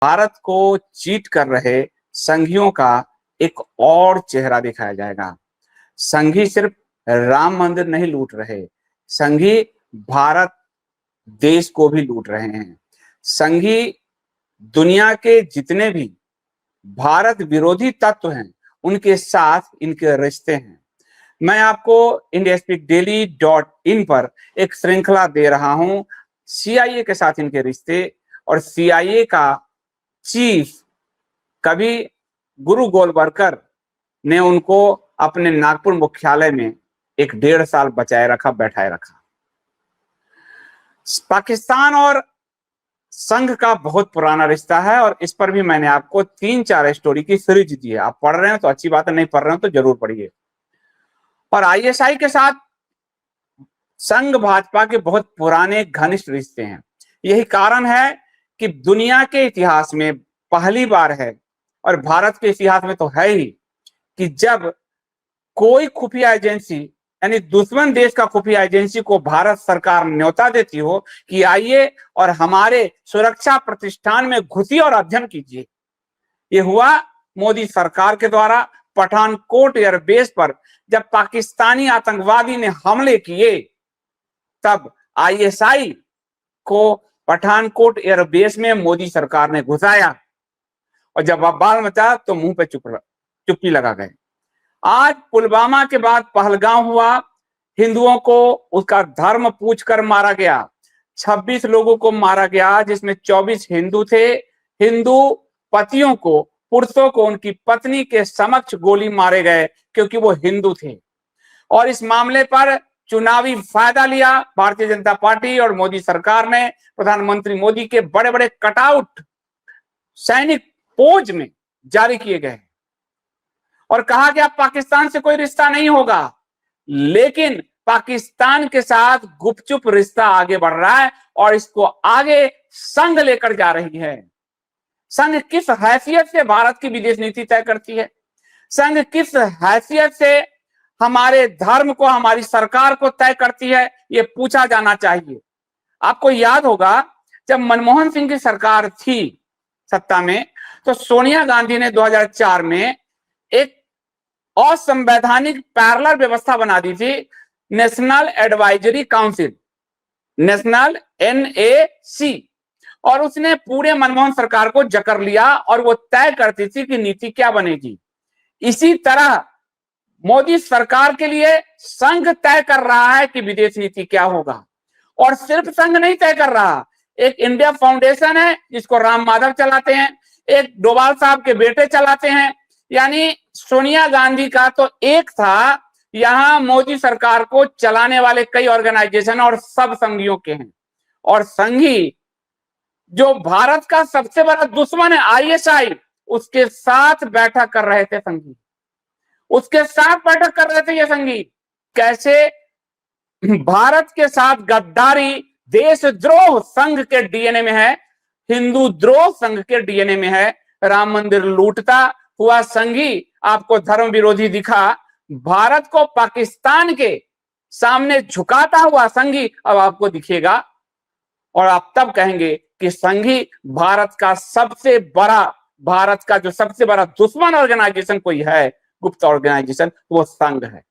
भारत को चीट कर रहे संघियों का एक और चेहरा दिखाया जाएगा। संघी सिर्फ राम मंदिर नहीं लूट रहे, संघी भारत देश को भी लूट रहे हैं। संघी दुनिया के जितने भी भारत विरोधी तत्व हैं, उनके साथ इनके रिश्ते हैं। मैं आपको indiaspeakdaily.in पर एक श्रृंखला दे रहा हूं, CIA के साथ इनके रिश्ते, और CIA का चीफ कभी गुरु गोलवलकर ने उनको अपने नागपुर मुख्यालय में 1.5 साल बचाए रखा, बैठाए रखा। पाकिस्तान और संघ का बहुत पुराना रिश्ता है और इस पर भी मैंने आपको 3-4 स्टोरी की सीरीज दी है। आप पढ़ रहे हो तो अच्छी बात है, नहीं पढ़ रहे हो तो जरूर पढ़िए। और ISI के साथ संघ भाजपा के बहुत पुराने घनिष्ठ रिश्ते हैं। यही कारण है कि दुनिया के इतिहास में पहली बार है, और भारत के इतिहास में तो है ही, कि जब कोई खुफिया एजेंसी यानी दुश्मन देश का खुफिया एजेंसी को भारत सरकार न्योता देती हो कि आइए और हमारे सुरक्षा प्रतिष्ठान में घुसिए और अध्ययन कीजिए। ये हुआ मोदी सरकार के द्वारा पठानकोट एयरबेस पर। जब पाकिस्तानी आतंकवादी ने हमले किए तब ISI को पठानकोट एयरबेस में मोदी सरकार ने घुसाया, और जब बवाल मचा तो मुंह पे चुप्पी लगा गए। आज पुलवामा के बाद पहलगाम हुआ, हिंदुओं को उसका धर्म पूछकर मारा गया। 26 लोगों को मारा गया, जिसमें 24 हिंदू थे। हिंदू पतियों को, पुरुषों को उनकी पत्नी के समक्ष गोली मारे गए क्योंकि वो हिंदू थे। और इस मामले पर चुनावी फायदा लिया भारतीय जनता पार्टी और मोदी सरकार ने। प्रधानमंत्री मोदी के बड़े बड़े कटआउट सैनिक पोज में जारी किए गए और कहा कि अब पाकिस्तान से कोई रिश्ता नहीं होगा। लेकिन पाकिस्तान के साथ गुपचुप रिश्ता आगे बढ़ रहा है और इसको आगे संघ लेकर जा रही है। संघ किस हैसियत से भारत की विदेश नीति तय करती है? संघ किस हैसियत से हमारे धर्म को, हमारी सरकार को तय करती है? ये पूछा जाना चाहिए। आपको याद होगा जब मनमोहन सिंह की सरकार थी सत्ता में, तो सोनिया गांधी ने 2004 में एक असंवैधानिक पैरेलल व्यवस्था बना दी थी, national advisory council, national NAC, और उसने पूरे मनमोहन सरकार को जकड़ लिया और वो तय करती थी कि नीति क्या बनेगी। इसी तरह मोदी सरकार के लिए संघ तय कर रहा है कि विदेश नीति क्या होगा। और सिर्फ संघ नहीं तय कर रहा, एक इंडिया फाउंडेशन है जिसको राम माधव चलाते हैं, एक डोभाल साहब के बेटे चलाते हैं। यानी सोनिया गांधी का तो एक था, यहां मोदी सरकार को चलाने वाले कई ऑर्गेनाइजेशन और सब संघियों के हैं। और संघी जो भारत का सबसे बड़ा दुश्मन है ISI, उसके साथ बैठक कर रहे थे संघी, उसके साथ बैठक कर रहे थे ये संघी। कैसे? भारत के साथ गद्दारी, देशद्रोह संघ के DNA में है, हिंदू द्रोह संघ के DNA में है। राम मंदिर लूटता हुआ संघी आपको धर्म विरोधी दिखा, भारत को पाकिस्तान के सामने झुकाता हुआ संघी अब आपको दिखेगा, और आप तब कहेंगे कि संघी भारत का जो सबसे बड़ा दुश्मन ऑर्गेनाइजेशन कोई है, गुप्त ऑर्गेनाइजेशन, वो संघ है।